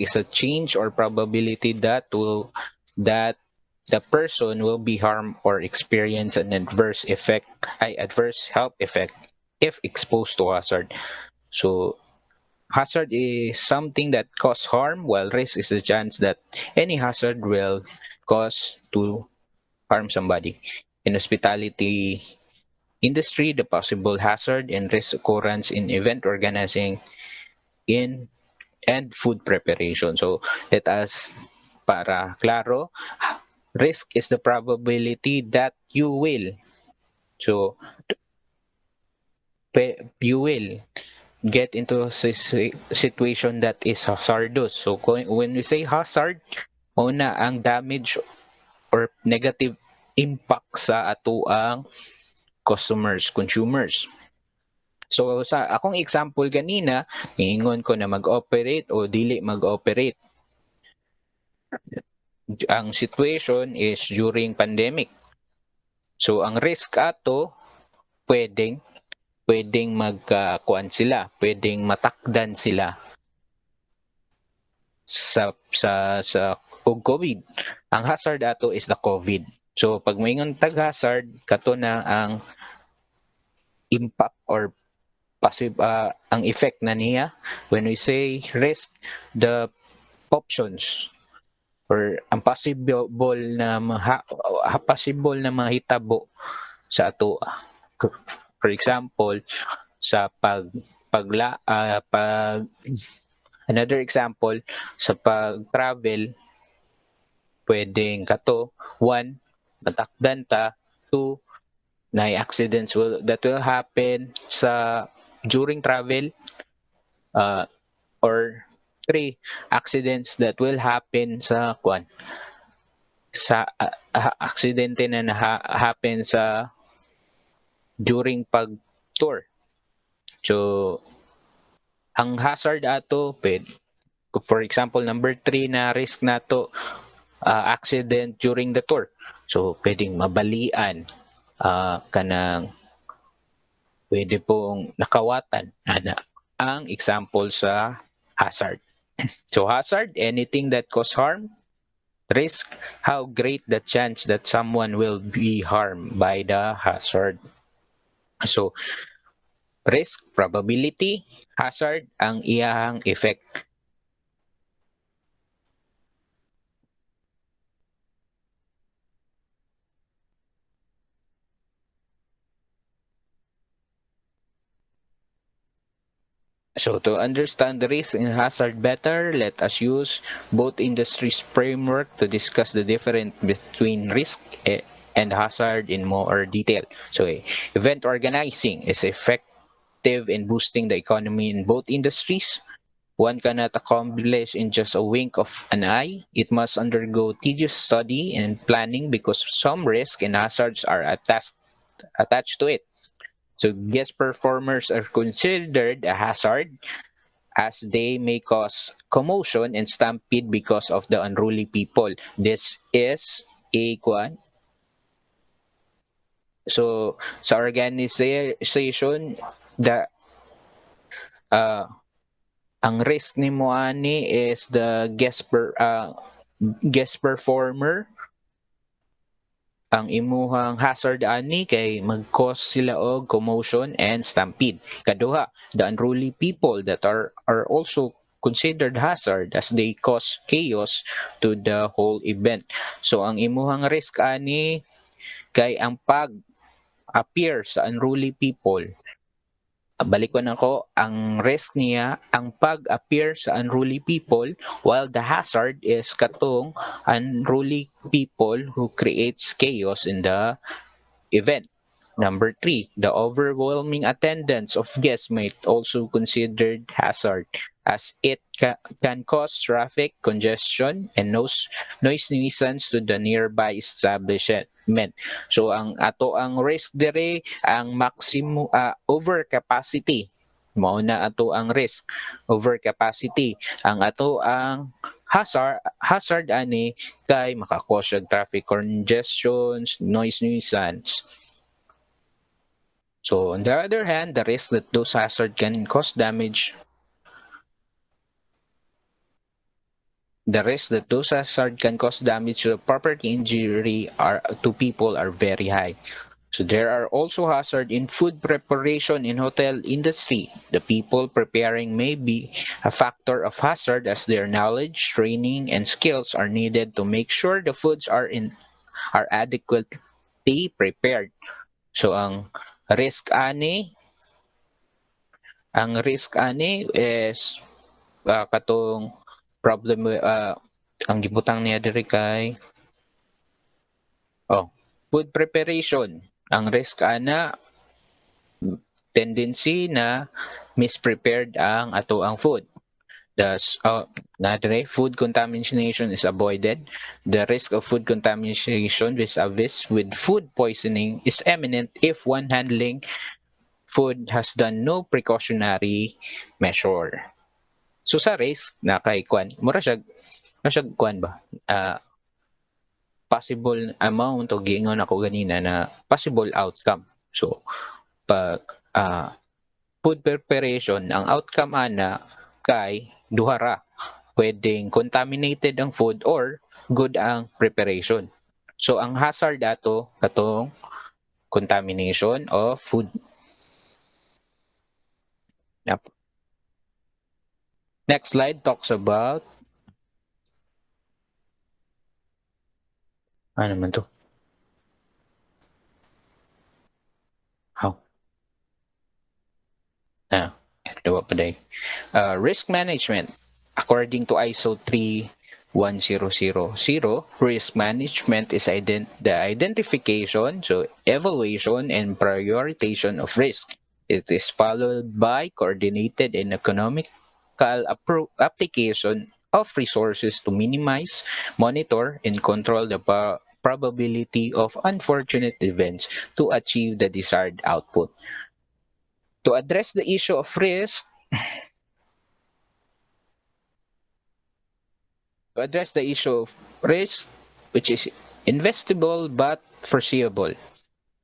is a change or probability that the person will be harmed or experience an adverse health effect if exposed to hazard. So hazard is something that cause harm, while risk is the chance that any hazard will cause to harm somebody. In hospitality industry, the possible hazard and risk occurrence in event organizing in and food preparation. So let us para claro, risk is the probability that you will get into a situation that is hazardous. So when we say hazard, una ang damage or negative impact sa atoang consumers. So sa akong example kanina, niingon ko na mag-operate o dili mag-operate. Ang situation is during pandemic. So ang risk ato pwedeng magkuan sila, pwedeng matakdan sila sa og COVID. Ang hazard ato is the COVID. So pag moingon tag hazard, kato na ang impact or ang effect na niya. When we say risk, the options or ang possible na mahitabo sa ato. For example, sa another example sa pag-travel, pwedeng kato, one, matakdan ta, two, na accidents that will happen during travel, or three, accidents that will happen sa aksidente na happen during pag-tour. So ang hazard ato, for example, number 3 na risk nato, accident during the tour. So pwedeng mabalian, kanang pwede pong nakawatan ang example sa hazard. So hazard, anything that cause harm. Risk, how great the chance that someone will be harmed by the hazard. So risk, probability, hazard, ang iyahang effect. So to understand the risk and hazard better, let us use both industries' framework to discuss the difference between risk and hazard in more detail. So event organizing is effective in boosting the economy in both industries. One cannot accomplish in just a wink of an eye. It must undergo tedious study and planning because some risks and hazards are attached to it. So guest performers are considered a hazard as they may cause commotion and stampede because of the unruly people. This is a kwan. So sa organization, ang risk ni mo ani is the guest performer. Ang imuhang hazard ani kay mag-cause sila og commotion and stampede. Kaduha, the unruly people that are also considered hazard as they cause chaos to the whole event. So ang imuhang risk ani kay ang pag-appear sa unruly people. Balik ko na ko, ang risk niya ang pag-appear sa unruly people, while the hazard is katong unruly people who creates chaos in the event. Number 3, the overwhelming attendance of guests might also considered hazard as it can cause traffic congestion and noise nuisance to the nearby establishment. So ang risk dire ang maximum overcapacity. Mao na ato ang risk, overcapacity. Ang hazard ani kay makakause og traffic congestions, noise nuisance. So on the other hand, the risk that those hazards can cause damage the risk that those hazards can cause damage to property injury to people are very high. So there are also hazards in food preparation in hotel industry. The people preparing may be a factor of hazard as their knowledge, training, and skills are needed to make sure the foods are adequately prepared. So ang risk ani is katong problem ang gibutang niya diri kay oh food preparation. Ang risk ana tendency na misprepared ang ato ang food. Thus, food contamination is avoided. The risk of food contamination vis-a-vis with food poisoning is imminent if one handling food has done no precautionary measure. So sa risk na kay kwan, mura siya kwan ba? Possible amount o giingon ako ganina na possible outcome. So pag food preparation, ang outcome ana kay duhara. Pwedeng contaminated ang food or good ang preparation. So ang hazard ato katong contamination of food. Yep. Next slide talks about ano man to? How? Diba pa day? Risk management. According to ISO 31000, risk management is the identification, so evaluation and prioritization of risk. It is followed by coordinated and economical application of resources to minimize, monitor, and control the probability of unfortunate events to achieve the desired output. To address the issue of risk, which is investable but foreseeable.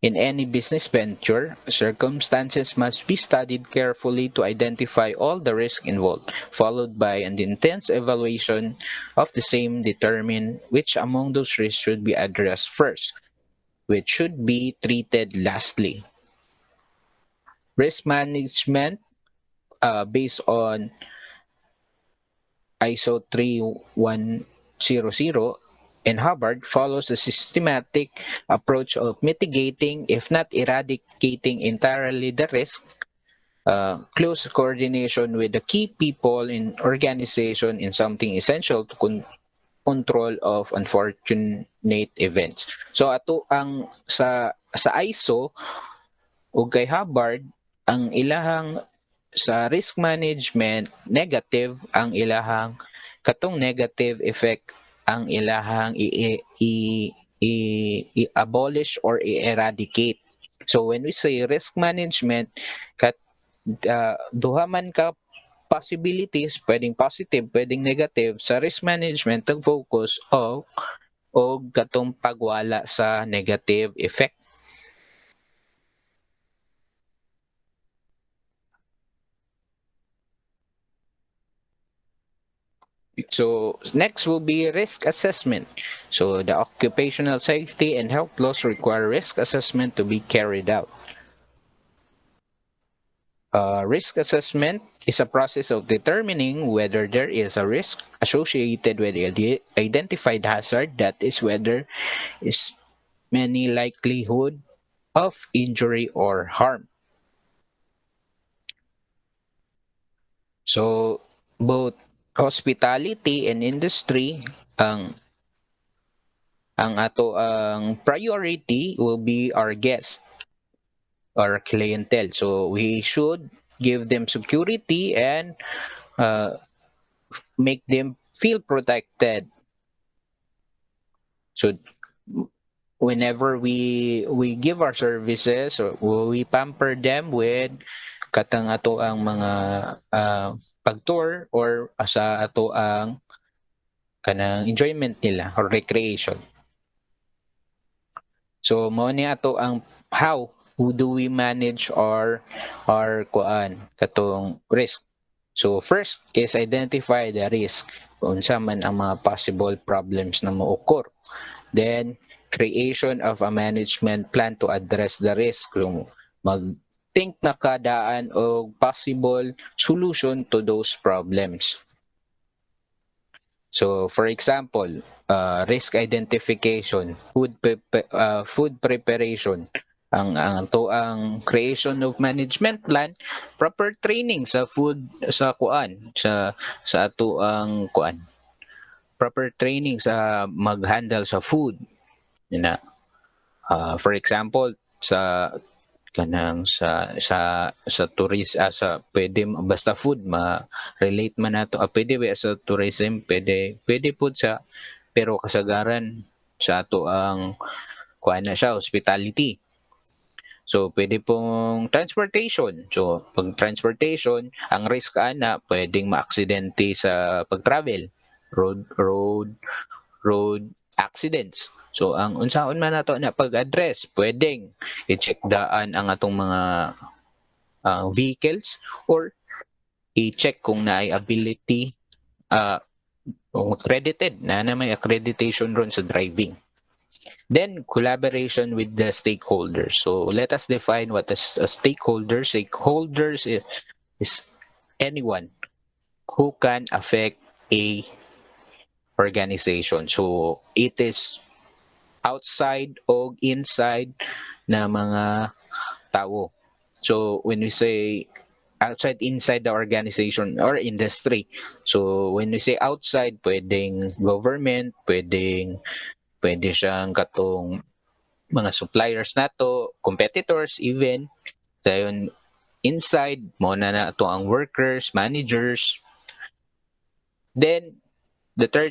In any business venture, circumstances must be studied carefully to identify all the risks involved, followed by an intense evaluation of the same determine which among those risks should be addressed first, which should be treated lastly. Risk management based on ISO 3100 and Hubbard follows a systematic approach of mitigating, if not eradicating entirely the risk, close coordination with the key people in organization in something essential to control of unfortunate events. So ato ang sa ISO ug kay Hubbard ang ilahang sa risk management negative ang ilahang katong negative effect ang ilahang i-abolish or i-eradicate. So when we say risk management, duha man ka possibilities, pwedeng positive, pwedeng negative. Sa risk management, nag-focus o katong pagwala sa negative effect. So next will be risk assessment. So the occupational safety and health laws require risk assessment to be carried out. Risk assessment is a process of determining whether there is a risk associated with the identified hazard, that is whether is many likelihood of injury or harm. So both hospitality and industry ang ato ang priority will be our guests or clientele. So we should give them security and make them feel protected. So whenever we give our services, or we pamper them with katang ato ang mga pag-tour or sa ato ang kanang enjoyment nila or recreation. So mao ni ato ang how do we manage our kuan katong risk. So first is identify the risk. kung unsa man ang mga possible problems na mo-occur. Then, creation of a management plan to address the risk. Kung mag-think na kadaan o possible solution to those problems. So, for example, risk identification, food preparation, ang creation of management plan, proper training sa food sa kuan sa ato ang kuan, proper training sa mag-handle sa food. Yun na. For example, sa kanang sa tourist sa pwede basta food ma-relate man nato pwede ba sa tourism, pwede pud sa, pero kasagaran sa ato ang kuan na siya hospitality. So pwede pong transportation. So pag transportation, ang risk ana pwedeng maaksidente sa pag-travel, road accidents. So ang unsaon man nato na pag-address, pwedeng i-check daan ang atong mga vehicles, or i-check kung naay ability kung accredited na may accreditation ron sa driving. Then collaboration with the stakeholders. So let us define what is a stakeholder. Stakeholders is anyone who can affect a organization. So it is outside o inside na mga tao. So when we say outside, inside the organization or industry. So when we say outside, pwedeng government, pwede siyang katong mga suppliers nato, competitors even. Dayon inside mo na to ang workers, managers. Then the third